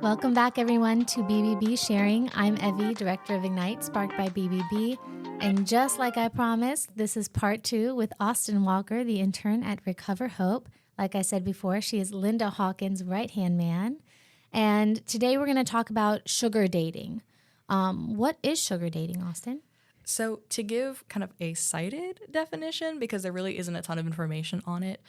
Welcome back, everyone, to BBB Sharing. I'm Evie, Director of Ignite, sparked by BBB. And just like I promised, this is part 2 with Austyn Walker, the intern at Recover Hope. Like I said before, she is Linda Hawkins' right-hand man. And today we're going to talk about sugar dating. What is sugar dating, Austyn? So to give kind of a cited definition, because there really isn't a ton of information on it,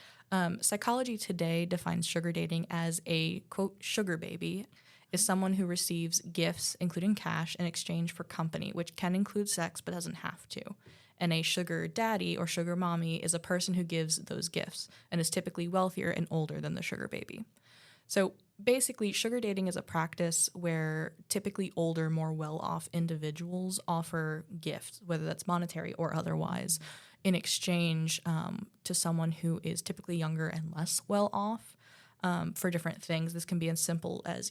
Psychology Today defines sugar dating as a, quote, sugar baby is someone who receives gifts, including cash, in exchange for company, which can include sex but doesn't have to. And a sugar daddy or sugar mommy is a person who gives those gifts and is typically wealthier and older than the sugar baby. So basically, sugar dating is a practice where typically older, more well-off individuals offer gifts, whether that's monetary or otherwise, in exchange to someone who is typically younger and less well-off for different things. This can be as simple as,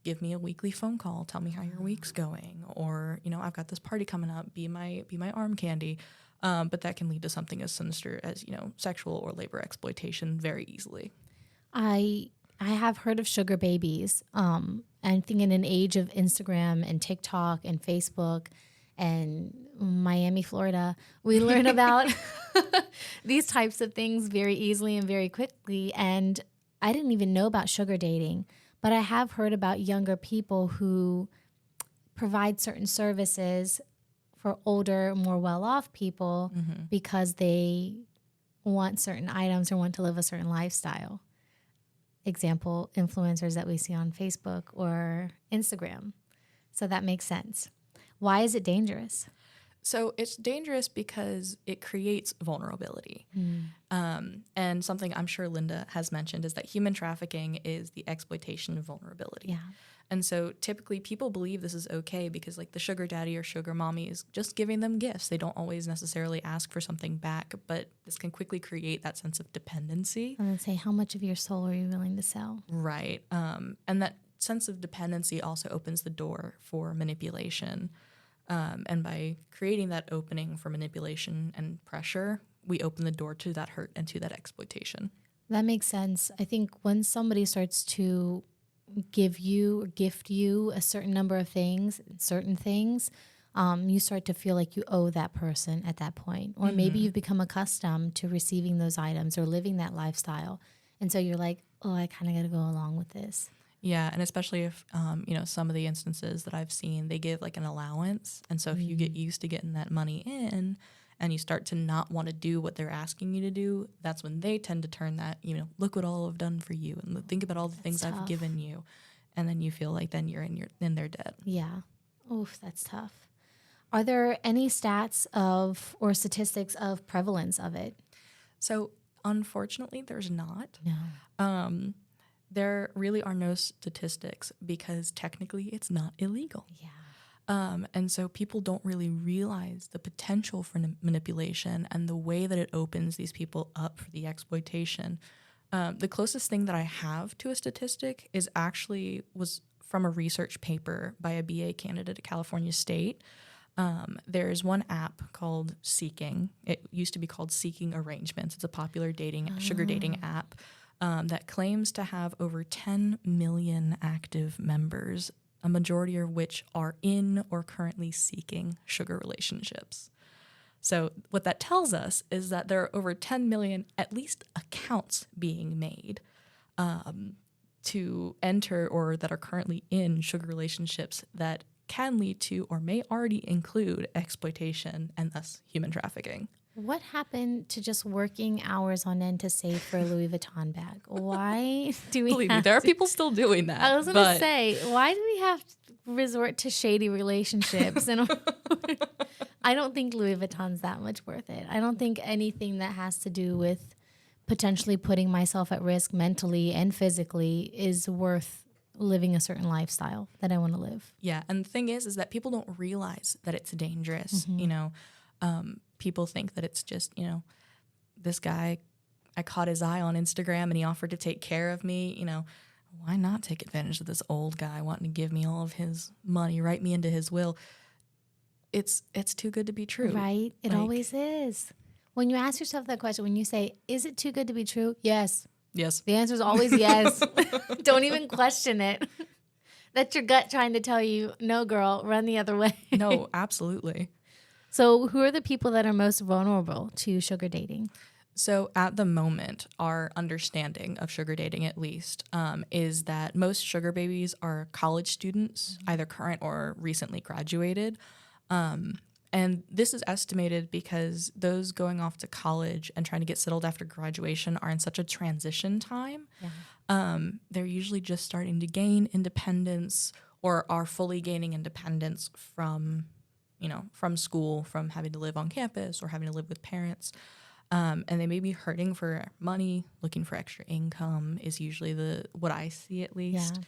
give me a weekly phone call, tell me how your week's going, or, I've got this party coming up, be my arm candy. But that can lead to something as sinister as, sexual or labor exploitation very easily. I have heard of sugar babies. I think in an age of Instagram and TikTok and Facebook and Miami, Florida, we learn about these types of things very easily and very quickly. And I didn't even know about sugar dating, but I have heard about younger people who provide certain services for older, more well-off people because they want certain items or want to live a certain lifestyle. Example, influencers that we see on Facebook or Instagram. So that makes sense. Why is it dangerous? So it's dangerous because it creates vulnerability. And something I'm sure Linda has mentioned is that human trafficking is the exploitation of vulnerability. Yeah. And so typically people believe this is okay because like the sugar daddy or sugar mommy is just giving them gifts. They don't always necessarily ask for something back, but this can quickly create that sense of dependency. And then say, how much of your soul are you willing to sell? Right. And that sense of dependency also opens the door for manipulation. And by creating that opening for manipulation and pressure, we open the door to that hurt and to that exploitation. That makes sense. I think when somebody starts to give you or gift you a certain number of things, certain things, you start to feel like you owe that person at that point. Or maybe you've become accustomed to receiving those items or living that lifestyle. And so you're like, oh, I kind of got to go along with this. Yeah, and especially if, some of the instances that I've seen, they give like an allowance. And so if you get used to getting that money in and you start to not want to do what they're asking you to do, that's when they tend to turn that, look what all I've done for you and think about all the things I've given you. And then you feel like then you're in their debt. Yeah. Oof, that's tough. Are there any stats or statistics of prevalence of it? So unfortunately, there's not. No. There really are no statistics because technically it's not illegal. Yeah. And so people don't really realize the potential for manipulation and the way that it opens these people up for the exploitation. The closest thing that I have to a statistic was from a research paper by a BA candidate at California State. There's one app called Seeking. It used to be called Seeking Arrangements. It's a popular sugar dating app. That claims to have over 10 million active members, a majority of which are in or currently seeking sugar relationships. So what that tells us is that there are over 10 million, at least, accounts being made to enter or that are currently in sugar relationships that can lead to or may already include exploitation and thus human trafficking. What happened to just working hours on end to save for a Louis Vuitton bag? Why do we Believe me, there are people still doing that. I was going to say, why do we have to resort to shady relationships? And I don't think Louis Vuitton's that much worth it. I don't think anything that has to do with potentially putting myself at risk mentally and physically is worth living a certain lifestyle that I want to live. Yeah, and the thing is that people don't realize that it's dangerous, People think that it's just, this guy, I caught his eye on Instagram and he offered to take care of me. Why not take advantage of this old guy wanting to give me all of his money, write me into his will? It's too good to be true. Right? It always is. When you ask yourself that question, when you say, is it too good to be true? Yes. Yes. The answer is always yes. Don't even question it. That's your gut trying to tell you, no, girl, run the other way. No, absolutely. So who are the people that are most vulnerable to sugar dating? So at the moment, our understanding of sugar dating, at least, is that most sugar babies are college students, either current or recently graduated. And this is estimated because those going off to college and trying to get settled after graduation are in such a transition time. They're usually just starting to gain independence or are fully gaining independence from, from school, from having to live on campus or having to live with parents. And they may be hurting for money, looking for extra income is usually what I see at least.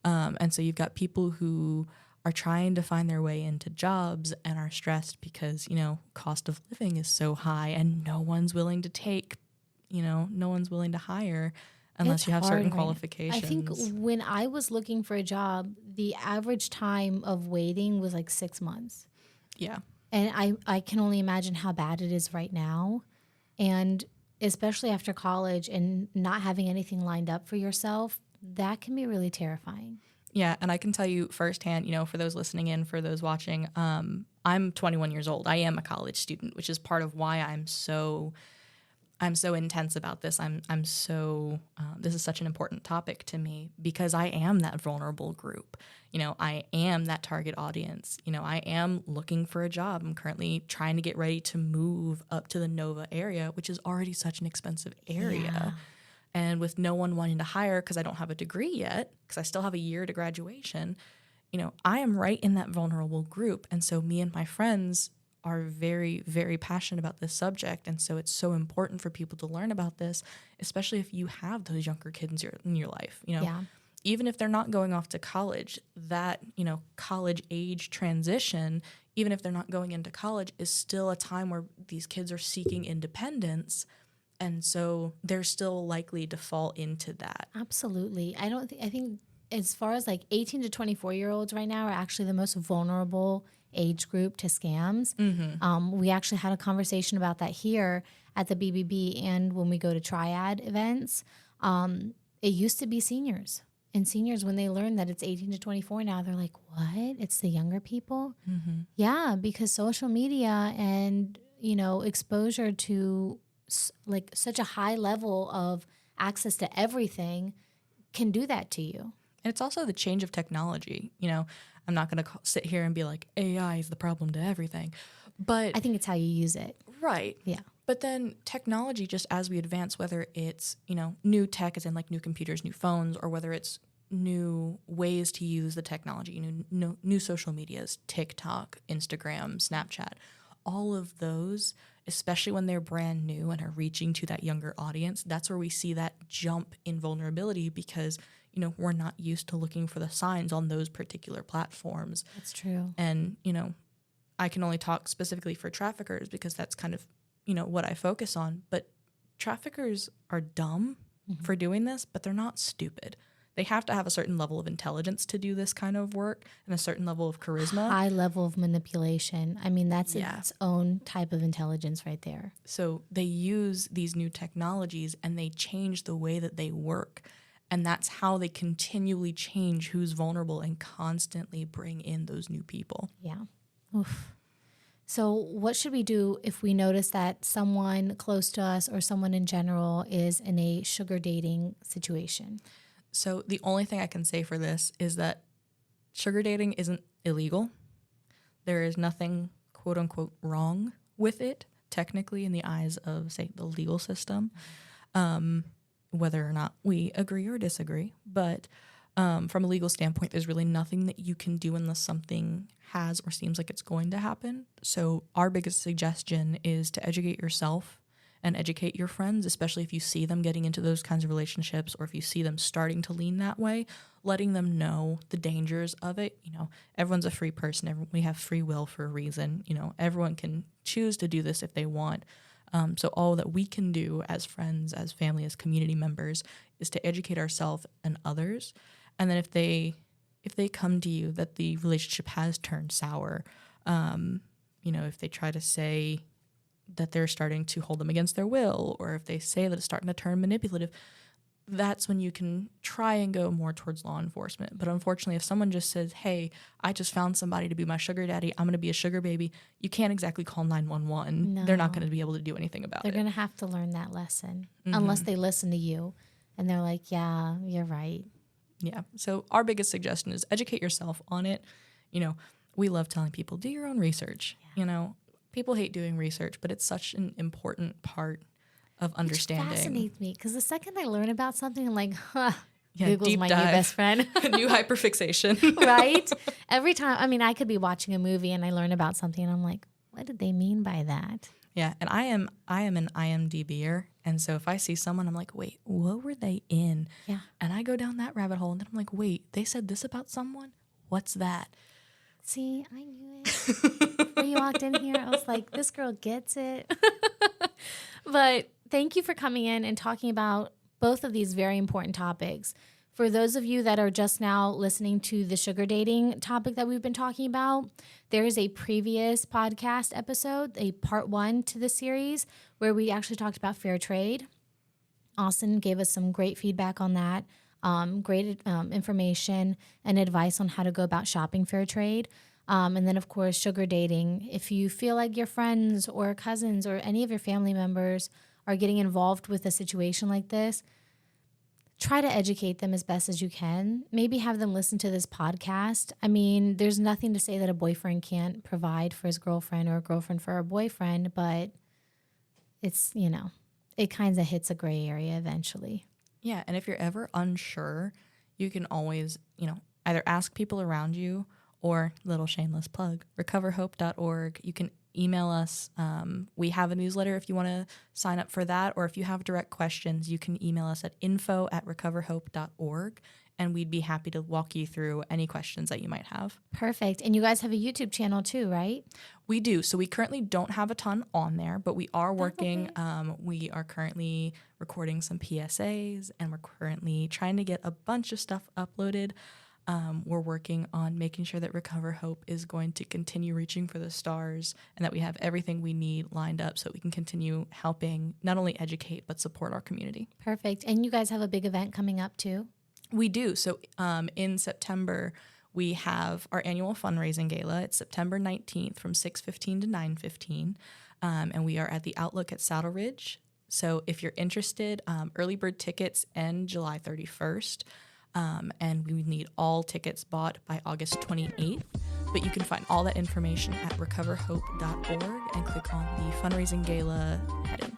And so you've got people who are trying to find their way into jobs and are stressed because, cost of living is so high and no one's willing to hire unless you have certain qualifications. I think when I was looking for a job, the average time of waiting was like 6 months. Yeah. And I can only imagine how bad it is right now. And especially after college and not having anything lined up for yourself, that can be really terrifying. Yeah, and I can tell you firsthand, for those listening in, for those watching, I'm 21 years old. I am a college student, which is part of why I'm so intense about this. This is such an important topic to me because I am that vulnerable group. I am that target audience. I am looking for a job. I'm currently trying to get ready to move up to the Nova area, which is already such an expensive area. Yeah. And with no one wanting to hire because I don't have a degree yet, because I still have a year to graduation, I am right in that vulnerable group. And so me and my friends are very, very passionate about this subject. And so it's so important for people to learn about this, especially if you have those younger kids in your life. Even if they're not going off to college, that, college age transition, even if they're not going into college, is still a time where these kids are seeking independence. And so they're still likely to fall into that. Absolutely. I think as far as like 18 to 24-year-olds right now are actually the most vulnerable age group to scams. Mm-hmm. We actually had a conversation about that here at the BBB and when we go to triad events. It used to be seniors. And seniors, when they learn that it's 18 to 24 now, they're like, what? It's the younger people? Mm-hmm. Yeah, because social media and, exposure to like such a high level of access to everything can do that to you. And it's also the change of technology. I'm not going to sit here and be like, AI is the problem to everything. But I think it's how you use it. Right. Yeah. But then technology, just as we advance, whether it's, new tech as in like new computers, new phones, or whether it's new ways to use the technology, new social medias, TikTok, Instagram, Snapchat, all of those, especially when they're brand new and are reaching to that younger audience, that's where we see that jump in vulnerability because, we're not used to looking for the signs on those particular platforms. That's true. And, I can only talk specifically for traffickers because that's kind of, what I focus on. But traffickers are dumb for doing this, but they're not stupid. They have to have a certain level of intelligence to do this kind of work and a certain level of charisma. High level of manipulation. I mean, that's its own type of intelligence right there. So they use these new technologies and they change the way that they work. And that's how they continually change who's vulnerable and constantly bring in those new people. Yeah. Oof. So what should we do if we notice that someone close to us or someone in general is in a sugar dating situation? So the only thing I can say for this is that sugar dating isn't illegal. There is nothing, quote unquote, wrong with it, technically, in the eyes of, say, the legal system, whether or not we agree or disagree. But from a legal standpoint, there's really nothing that you can do unless something has or seems like it's going to happen. So our biggest suggestion is to educate yourself and educate your friends, especially if you see them getting into those kinds of relationships or if you see them starting to lean that way, letting them know the dangers of it. Everyone's a free person. We have free will for a reason. Everyone can choose to do this if they want. So all that we can do as friends, as family, as community members is to educate ourselves and others. And then if they come to you that the relationship has turned sour, if they try to say that they're starting to hold them against their will, or if they say that it's starting to turn manipulative, that's when you can try and go more towards law enforcement. But unfortunately, if someone just says, hey, I just found somebody to be my sugar daddy, I'm going to be a sugar baby, you can't exactly call 911. No. They're not going to be able to do anything about They're it. going to have to learn that lesson unless they listen to you and they're like, yeah, you're right. Yeah. So our biggest suggestion is educate yourself on it. You know, we love telling people, do your own research. Yeah. You know, people hate doing research, but it's such an important part of understanding. Which fascinates me because the second I learn about something, I'm like, yeah, Google's my new best friend. New hyperfixation. Right? Every time, I mean, I could be watching a movie and I learn about something and I'm like, what did they mean by that? Yeah, and I am an IMDb'er, and so if I see someone, I'm like, wait, what were they in? Yeah. And I go down that rabbit hole, and then I'm like, wait, they said this about someone? What's that? See, I knew it. When you walked in here, I was like, this girl gets it. But thank you for coming in and talking about both of these very important topics. For those of you that are just now listening to the sugar dating topic that we've been talking about, there is a previous podcast episode, a part 1 to the series, where we actually talked about fair trade. Austyn gave us some great feedback on that, great information and advice on how to go about shopping fair trade. And then, of course, sugar dating. If you feel like your friends or cousins or any of your family members are getting involved with a situation like this, try to educate them as best as you can. Maybe have them listen to this podcast. I mean, there's nothing to say that a boyfriend can't provide for his girlfriend or a girlfriend for her boyfriend, but it's, you know, it kind of hits a gray area eventually. Yeah, and if you're ever unsure, you can always, you know, either ask people around you or, little shameless plug, recoverhope.org. You can email us. We have a newsletter if you want to sign up for that, or if you have direct questions, you can email us at info@recoverhope.org, and we'd be happy to walk you through any questions that you might have. Perfect. And you guys have a YouTube channel too, right? We do. So we currently don't have a ton on there, but we are working. Okay. We are currently recording some PSAs, and we're currently trying to get a bunch of stuff uploaded. We're working on making sure that Recover Hope is going to continue reaching for the stars and that we have everything we need lined up so that we can continue helping not only educate but support our community. Perfect. And you guys have a big event coming up too? We do. So in September, we have our annual fundraising gala. It's September 19th from 6:15 to 9:15, and we are at the Outlook at Saddle Ridge. So if you're interested, early bird tickets end July 31st. And we need all tickets bought by August 28th. But you can find all that information at recoverhope.org and click on the fundraising gala heading.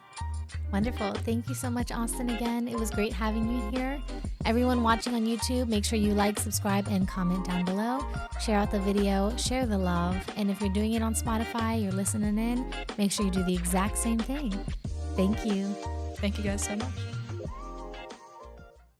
Wonderful. Thank you so much, Austyn, again. It was great having you here. Everyone watching on YouTube, make sure you like, subscribe, and comment down below. Share out the video, share the love. And if you're doing it on Spotify, you're listening in, make sure you do the exact same thing. Thank you. Thank you guys so much.